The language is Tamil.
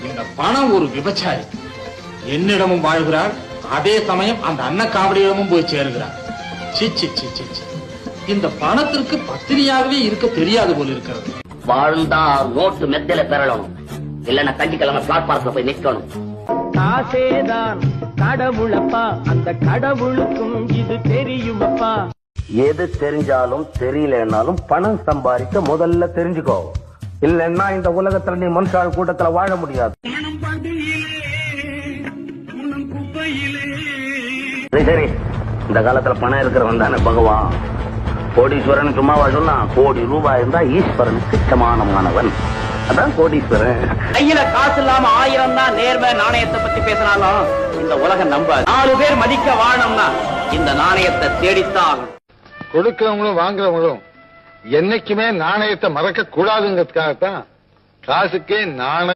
இந்த பணம் ஒரு விபச்சாரி. என்னிடமும் வாழ்கிறாள், அதே சமயம் அந்த அன்னக்காவடியிடமும் போய் சேருகிறாள். சி சி சி சி சி. இந்த பணத்திற்கு பத்தினியாகவே இருக்க தெரியாது போல இருக்கிறது. வாழ்ந்தா நோட்டு மெத்தில பெறணும், இல்லன்னா கஞ்சிக்கிழமை பிளாட்பாரத்துல போய் நிக்கணும். காசேதான் கடவுளப்பா, அந்த கடவுளுக்கும் இது தெரியுமப்பா. எது தெரிஞ்சாலும் தெரியலனாலும் பணம் சம்பாதிக்க முதல்ல தெரிஞ்சுக்கோ. இல்லன்னா இந்த உலகத்துல நீ மனுஷாள் கூட்டத்துல வாழ முடியாது. சரி, இந்த காலத்துல பணம் இருக்கிறவன் தானே பகவான். கோடீஸ்வரன் சும்மாவா சொன்னா? கோடி ரூபாய் இருந்தா ஈஸ்வரனுக்கு சமானமானவன், அதான் கோடீஸ்வரன். கையில காசு இல்லாம 1000 தான் நேர்மை நாணயத்தை பத்தி பேசினாலும் இந்த உலகம் நம்பாது. 4 பேர் மதிக்க வாழணும்னா இந்த நாணயத்தை தேடித்தான். கொடுக்கிறவங்களும் வாங்குறவங்களும் என்னைக்குமே நாணயத்தை மறக்க கூடாதுங்கிறதுக்காகத்தான் காசுக்கே நாணயம்